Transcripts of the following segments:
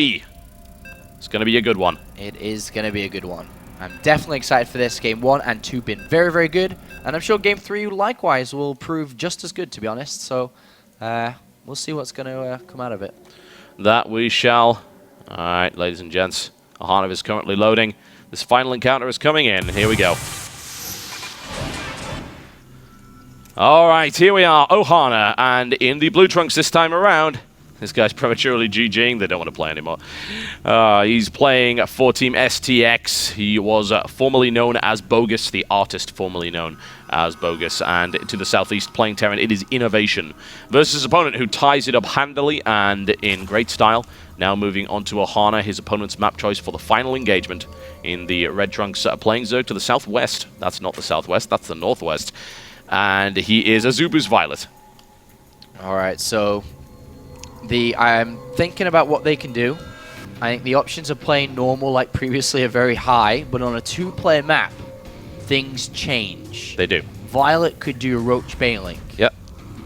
It's going to be a good one. It is going to be a good one. I'm definitely excited for this. Game 1 and 2 been very, very good. And I'm sure Game 3 likewise will prove just as good, to be honest. So we'll see what's going to come out of it. That we shall. All right, ladies and gents. Ohana is currently loading. This final encounter is coming in. Here we go. All right, here we are, Ohana, and in the blue trunks this time around, this guy's prematurely GGing. They don't want to play anymore. He's playing for Team STX. He was formerly known as Bogus, the artist formerly known as Bogus. And to the southeast playing Terran, it is INnoVation versus his opponent who ties it up handily and in great style. Now moving on to Ohana, his opponent's map choice for the final engagement in the red trunks, playing Zerg to the southwest. That's not the southwest, that's the northwest. And he is Azubu's viOLet. All right, so I'm thinking about what they can do. I think the options of playing normal like previously are very high, but on a 2-player map, things change. They do. viOLet could do Roach Banelink. Yep.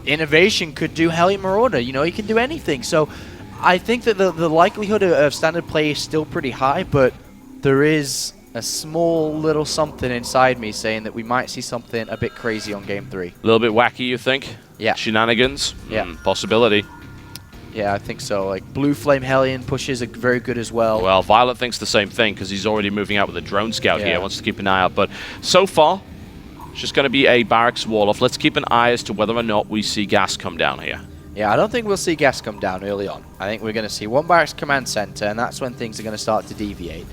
INnoVation could do Hellion Marauder. You know, he can do anything. So I think that the likelihood of standard play is still pretty high, but there is a small little something inside me saying that we might see something a bit crazy on Game 3. A little bit wacky, you think? Yeah. Shenanigans? Yeah. Possibility. Yeah, I think so. Like, Blue Flame Hellion pushes are very good as well. Well, viOLet thinks the same thing because he's already moving out with a drone scout here. Wants to keep an eye out. But so far, it's just going to be a barracks wall-off. Let's keep an eye as to whether or not we see gas come down here. Yeah, I don't think we'll see gas come down early on. I think we're going to see one barracks command center, and that's when things are going to start to deviate.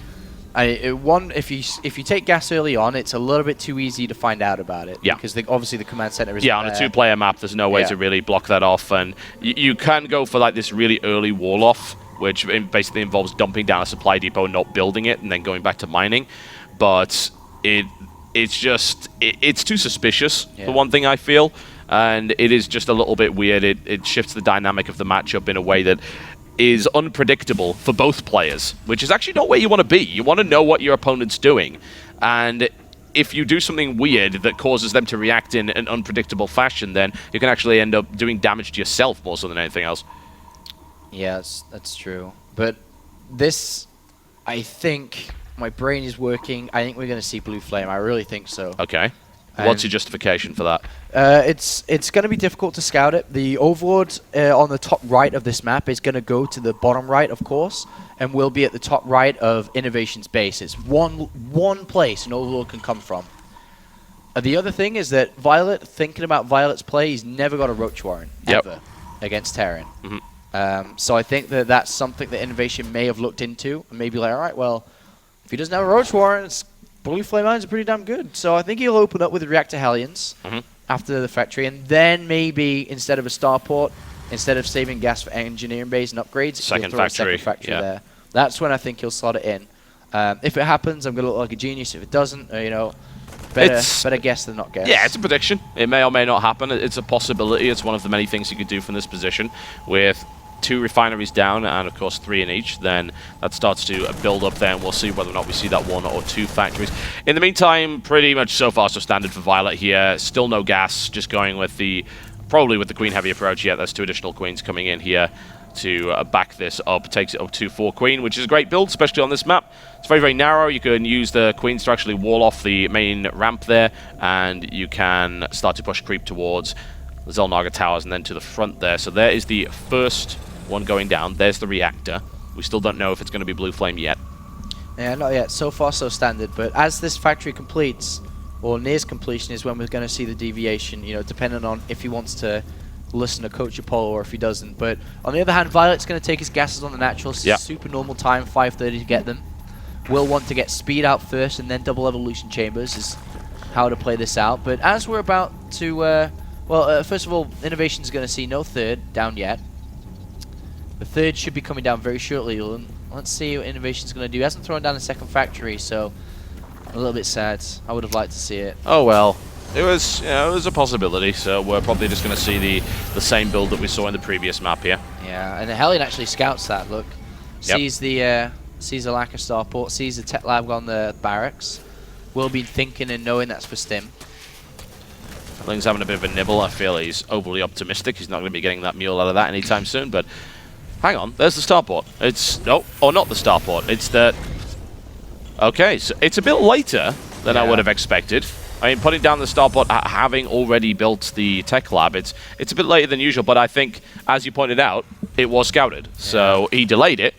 If you take gas early on, it's a little bit too easy to find out about it. Yeah. Because obviously the command center is on a 2-player map, there's no way to really block that off, and you can go for like this really early wall off, which basically involves dumping down a supply depot, not building it, and then going back to mining. But it's too suspicious for one thing, I feel, and it is just a little bit weird. It shifts the dynamic of the matchup in a way that is unpredictable for both players, which is actually not where you want to be. You want to know what your opponent's doing. And if you do something weird that causes them to react in an unpredictable fashion, then you can actually end up doing damage to yourself more so than anything else. Yes, that's true. But this, I think, my brain is working. I think we're going to see Blue Flame. I really think so. Okay. What's your justification for that? It's going to be difficult to scout it. The Overlord on the top right of this map is going to go to the bottom right, of course, and will be at the top right of INnoVation's base. It's one place an Overlord can come from. The other thing is that viOLet, thinking about viOLet's play, he's never got a Roach Warren, ever, against Terran. So I think that that's something that INnoVation may have looked into, and maybe like, all right, well, if he doesn't have a Roach Warren, Blue Flame Mines are pretty damn good. So I think he'll open up with Reactor Hellions after the factory, and then maybe instead of a starport, instead of saving gas for engineering bays and upgrades, second he'll throw a second factory there. That's when I think he'll slot it in. If it happens, I'm going to look like a genius. If it doesn't, you know, better guess than not guess. Yeah, it's a prediction. It may or may not happen. It's a possibility. It's one of the many things you could do from this position with 2 refineries down and of course 3 in each. Then that starts to build up there, and we'll see whether or not we see that 1 or 2 factories. In the meantime, pretty much so far so standard for viOLet here. Still no gas, just going with probably with the queen heavy approach. Yeah, there's 2 additional queens coming in here to back this up. Takes it up to 4 queen, which is a great build, especially on this map. It's very, very narrow. You can use the queens to actually wall off the main ramp there, and you can start to push creep towards the Zelnaga towers and then to the front there. So there is the first one going down. There's the reactor. We still don't know if it's going to be Blue Flame yet. Yeah, not yet. So far, so standard. But as this factory completes, or nears completion, is when we're going to see the deviation, you know, depending on if he wants to listen to Coach Apollo or if he doesn't. But on the other hand, viOLet's going to take his gases on the natural. Super normal time, 5:30 to get them. We'll want to get speed out first and then double evolution chambers is how to play this out. But as we're about to, first of all, INnoVation's going to see no third down yet. The third should be coming down very shortly. Let's see what INnoVation's going to do. He hasn't thrown down a second factory, so a little bit sad. I would have liked to see it. Oh well, it was a possibility. So we're probably just going to see the same build that we saw in the previous map here. Yeah, and the Hellion actually scouts that. Look, sees the lack of starport, sees the tech lab on the barracks. Will be thinking and knowing that's for Stim. Ling's having a bit of a nibble. I feel he's overly optimistic. He's not going to be getting that mule out of that anytime soon, but Hang on, there's the starport. It's... No, or not the starport. It's the... Okay, so it's a bit later than I would have expected. I mean, putting down the starport, having already built the tech lab, it's a bit later than usual, but I think, as you pointed out, it was scouted. Yeah. So he delayed it.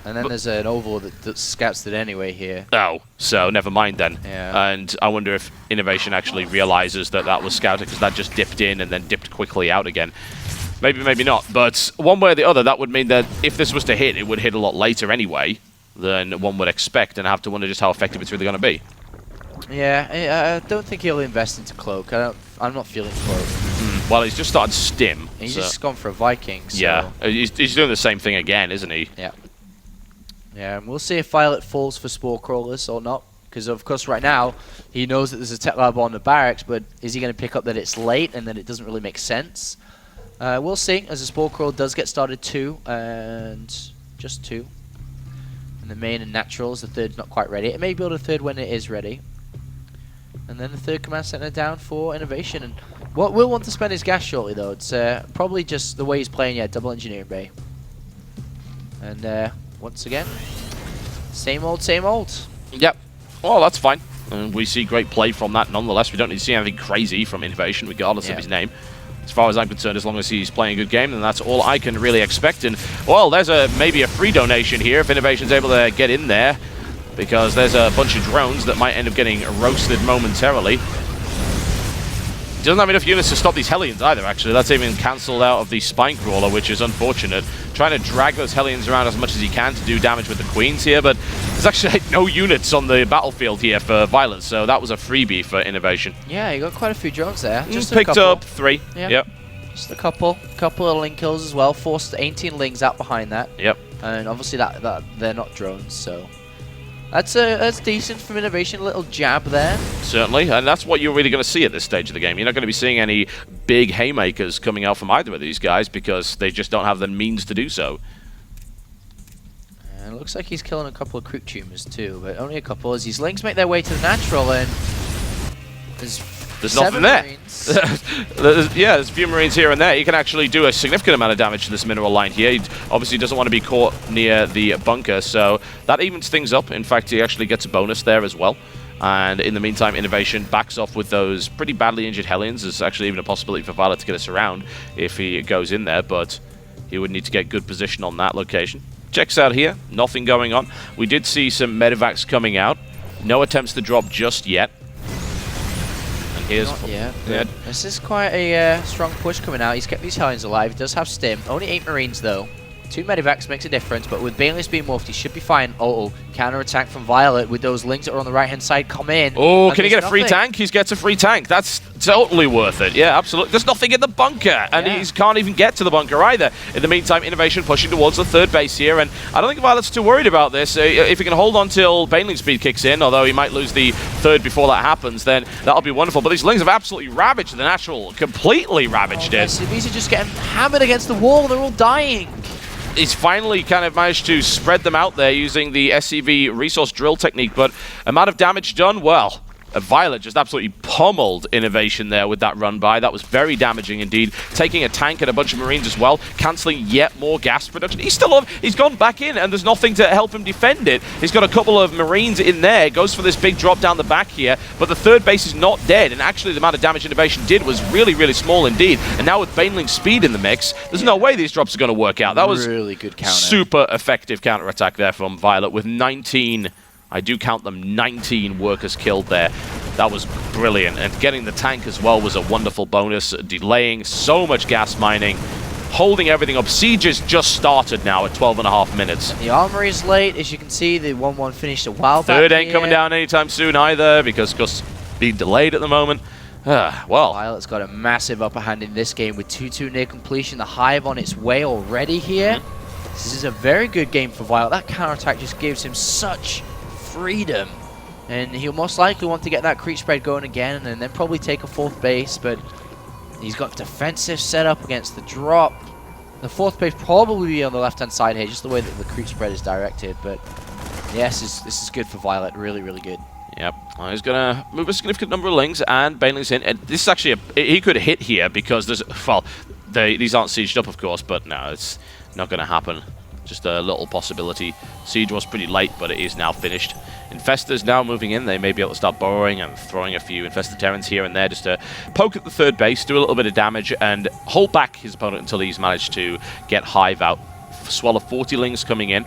And then there's an overlord that scouts it anyway here. Oh, so never mind then. Yeah. And I wonder if INnoVation actually realizes that that was scouted, because that just dipped in and then dipped quickly out again. Maybe, maybe not. But one way or the other, that would mean that if this was to hit, it would hit a lot later anyway than one would expect, and I have to wonder just how effective it's really going to be. Yeah, I don't think he'll invest into Cloak. I'm not feeling Cloak. Well, he's just started Stim. He's just gone for a Viking. So. Yeah, he's doing the same thing again, isn't he? Yeah. Yeah, and we'll see if viOLet falls for Spore Crawlers or not. Because, of course, right now, he knows that there's a tech lab on the barracks, but is he going to pick up that it's late and that it doesn't really make sense? We'll see, as the Spore Crawl does get started too, and just 2. And the main and naturals, the third's not quite ready. It may build a third when it is ready. And then the third command center down for INnoVation. And what will want to spend his gas shortly, though. It's probably just the way he's playing, yeah, double engineering bay. And once again, same old, same old. Yep. Well, that's fine. And we see great play from that nonetheless. We don't need to see anything crazy from INnoVation, regardless of his name. As far as I'm concerned, as long as he's playing a good game, then that's all I can really expect. And, well, there's maybe a free donation here if INnoVation's able to get in there, because there's a bunch of drones that might end up getting roasted momentarily. He doesn't have enough units to stop these Hellions either, actually. That's even cancelled out of the Spine Crawler, which is unfortunate. Trying to drag those Hellions around as much as he can to do damage with the Queens here, but there's actually no units on the battlefield here for violence, so that was a freebie for INnoVation. Yeah, you got quite a few drones there. Just picked up 3. Yep. Just a couple of Ling kills as well. Forced 18 Lings out behind that. Yep. And obviously that they're not drones, so that's decent from INnoVation. A little jab there. Certainly, and that's what you're really going to see at this stage of the game. You're not going to be seeing any big haymakers coming out from either of these guys because they just don't have the means to do so. And it looks like he's killing a couple of creep tumors too, but only a couple as these Lings make their way to the natural, and there's nothing there. There's a few Marines here and there. He can actually do a significant amount of damage to this mineral line here. He obviously doesn't want to be caught near the bunker, so that evens things up. In fact, he actually gets a bonus there as well. And in the meantime, INnoVation backs off with those pretty badly injured Hellions. There's actually even a possibility for viOLet to get us around if he goes in there, but he would need to get good position on that location. Checks out here, nothing going on. We did see some medevacs coming out. No attempts to drop just yet. Yeah. This is quite a strong push coming out. He's kept these Hellions alive. He does have Stim. Only 8 Marines, though. 2 medevacs makes a difference, but with Baneless being morphed, he should be fine. Counter-attack from viOLet with those Lings that are on the right-hand side come in. Oh, can he get a free tank? He gets a free tank. That's totally worth it. Yeah, absolutely. There's nothing in the bunker, and he can't even get to the bunker either. In the meantime, INnoVation pushing towards the third base here, and I don't think viOLet's too worried about this. If he can hold on till Baneling speed kicks in, although he might lose the third before that happens, then that'll be wonderful. But these Lings have absolutely ravaged the natural, completely ravaged it. SCVs are just getting hammered against the wall. They're all dying. He's finally kind of managed to spread them out there using the SCV resource drill technique, but amount of damage done, well, viOLet just absolutely pummeled INnoVation there with that run by. That was very damaging indeed. Taking a tank and a bunch of Marines as well, cancelling yet more gas production. He's gone back in and there's nothing to help him defend it. He's got a couple of Marines in there, goes for this big drop down the back here, but the third base is not dead, and actually the amount of damage INnoVation did was really, really small indeed. And now with Baneling's speed in the mix, there's no way these drops are going to work out. That was really good counter. Super effective counterattack there from viOLet with 19... I do count them 19 workers killed there. That was brilliant. And getting the tank as well was a wonderful bonus. Delaying so much gas mining. Holding everything up. Siege has just started now at 12.5 minutes. The armory is late. As you can see, the 1-1 finished a while back. Third ain't coming down anytime soon either because it's being delayed at the moment. Well, viOLet's got a massive upper hand in this game with 2-2 near completion. The Hive on its way already here. This is a very good game for viOLet. That counterattack just gives him such freedom, and he'll most likely want to get that creep spread going again and then probably take a fourth base, but he's got defensive setup against the drop. The fourth base probably be on the left hand side here, just the way that the creep spread is directed, but yes, this is good for viOLet, really, really good. Yep, well, he's going to move a significant number of Lings, and Baneling's in, and this is actually he could hit here because there's, well, These aren't sieged up, of course, but no, it's not going to happen. Just a little possibility. Siege was pretty late, but it is now finished. Infestors now moving in. They may be able to start burrowing and throwing a few Infested Terrans here and there just to poke at the third base, do a little bit of damage, and hold back his opponent until he's managed to get Hive out. Swell of 40 lings coming in.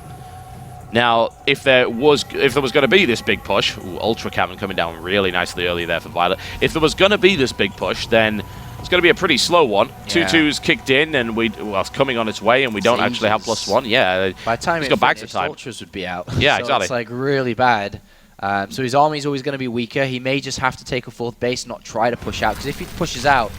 Now, if there was going to be this big push, Ultra Cannon coming down really nicely early there for viOLet. If there was going to be this big push, then it's going to be a pretty slow one. Yeah. 2-2's kicked in, and it's coming on its way, and we don't actually have +1. Yeah, by the time he's it got bags of finished, time. Ultras would be out. Yeah, so exactly. It's like really bad. So his army's always going to be weaker. He may just have to take a fourth base, not try to push out, because if he pushes out,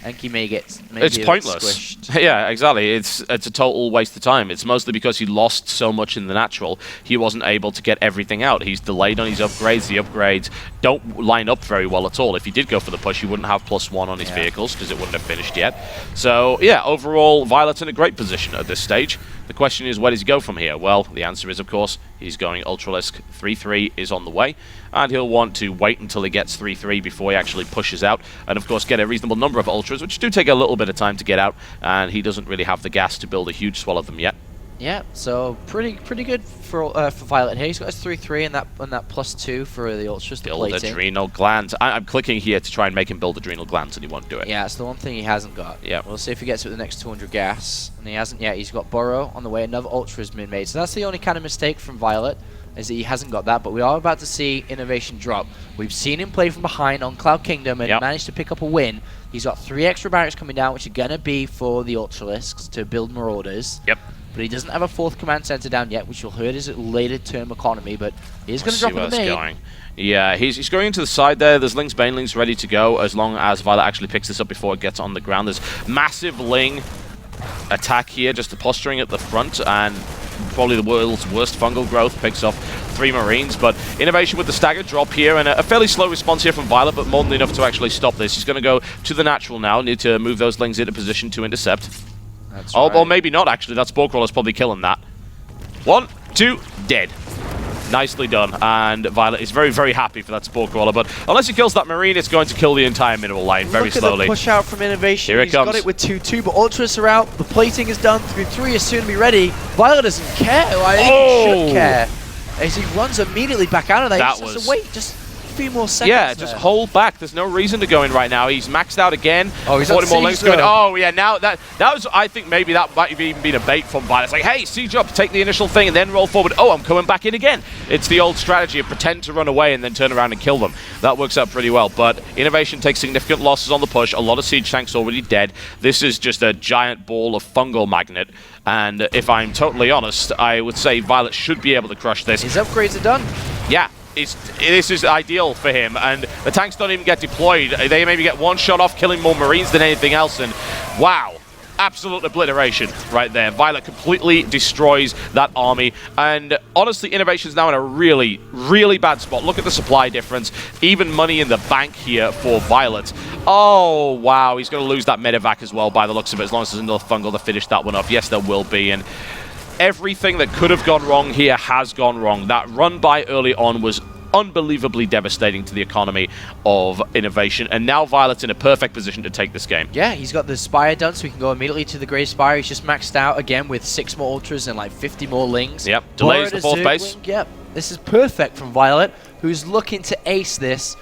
Enki may get it's pointless. Squished. Yeah, exactly. It's a total waste of time. It's mostly because he lost so much in the natural. He wasn't able to get everything out. He's delayed on his upgrades. The upgrades don't line up very well at all. If he did go for the push, he wouldn't have +1 on his vehicles because it wouldn't have finished yet. So, yeah, overall, viOLet's in a great position at this stage. The question is, where does he go from here? Well, the answer is, of course, he's going Ultralisk. 3-3 is on the way, and he'll want to wait until he gets 3-3 before he actually pushes out, and of course get a reasonable number of Ultras, which do take a little bit of time to get out, and he doesn't really have the gas to build a huge swell of them yet. Yeah, so pretty good for viOLet here. He's got his 3-3 and that +2 for the Ultras. Build adrenal glands. I'm clicking here to try and make him build adrenal glands, and he won't do it. Yeah, it's the one thing he hasn't got. Yeah. We'll see if he gets it with the next 200 gas, and he hasn't yet. He's got Burrow on the way. Another Ultra has been made, so that's the only kind of mistake from viOLet, is that he hasn't got that. But we are about to see INnoVation drop. We've seen him play from behind on Cloud Kingdom and managed to pick up a win. He's got 3 extra barracks coming down, which are going to be for the Ultralisks to build Marauders. Yep. But he doesn't have a 4th command center down yet, which will hurt his later term economy, but he's going to drop in the main. Yeah, he's going to the side there. There's Lings, Banelings ready to go as long as viOLet actually picks this up before it gets on the ground. There's massive Ling attack here, just the posturing at the front, and probably the world's worst fungal growth picks off 3 Marines, but INnoVation with the stagger drop here, and a fairly slow response here from viOLet, but more than enough to actually stop this. He's going to go to the natural now, need to move those Lings into position to intercept. That's right. Or right. maybe not, actually. That Spore Crawler's probably killing that. 1, 2, dead. Nicely done, and viOLet is very, very happy for that Spore Crawler, but unless he kills that Marine, it's going to kill the entire mineral line very slowly. Look at the push out from INnoVation. Here it comes. He's got it with 2-2, but Ultras are out. The plating is done. 3-3 is soon to be ready. viOLet doesn't care. I think he should care. As he runs immediately back out of there. He just has to wait just a few more seconds. Yeah, just hold back. There's no reason to go in right now. He's maxed out again. Oh, he's 40 more links going. though. Oh, yeah, now that was, I think maybe that might have even been a bait from viOLet. It's like, hey, siege up, take the initial thing, and then roll forward. Oh, I'm coming back in again. It's the old strategy of pretend to run away and then turn around and kill them. That works out pretty well, but INnoVation takes significant losses on the push. A lot of siege tanks already dead. This is just a giant ball of fungal magnet, and if I'm totally honest, I would say viOLet should be able to crush this. His upgrades are done. Yeah. This is ideal for him, and the tanks don't even get deployed. They maybe get one shot off, killing more Marines than anything else, and wow, absolute obliteration right there. viOLet completely destroys that army, and honestly, INnoVation's now in a really, really bad spot. Look at the supply difference. Even money in the bank here for viOLet. Oh, wow, he's going to lose that medevac as well by the looks of it, as long as there's enough fungal to finish that one off. Yes, there will be, and everything that could have gone wrong here has gone wrong. That run by early on was unbelievably devastating to the economy of INnoVation, and now viOLet's in a perfect position to take this game. Yeah, he's got the Spire done, so he can go immediately to the Grey Spire. He's just maxed out again with 6 more Ultras and like 50 more Lings. Yep, delays the 4th base. Yep, this is perfect from viOLet, who's looking to ace this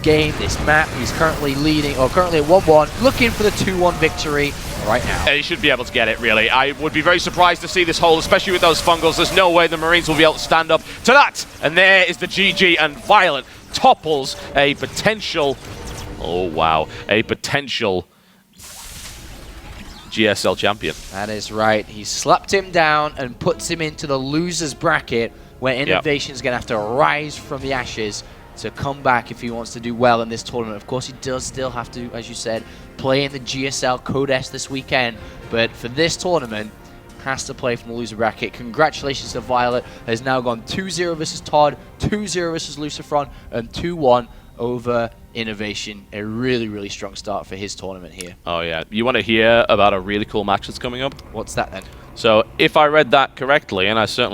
game, this map. He's currently leading, or currently at 1-1, looking for the 2-1 victory right now. He should be able to get it, really. I would be very surprised to see this hole, especially with those fungals. There's no way the Marines will be able to stand up to that. And there is the GG, and viOLet topples a potential, oh wow, a potential GSL champion. That is right. He slapped him down and puts him into the loser's bracket, where INnoVation's going to have to rise from the ashes to come back if he wants to do well in this tournament. Of course, he does still have to, as you said, play in the GSL Code S this weekend, but for this tournament, has to play from the loser bracket. Congratulations to viOLet, has now gone 2-0 versus Todd, 2-0 versus Lucifron, and 2-1 over INnoVation. A really, really strong start for his tournament here. Oh yeah, you want to hear about a really cool match that's coming up? What's that then? So, if I read that correctly, and I certainly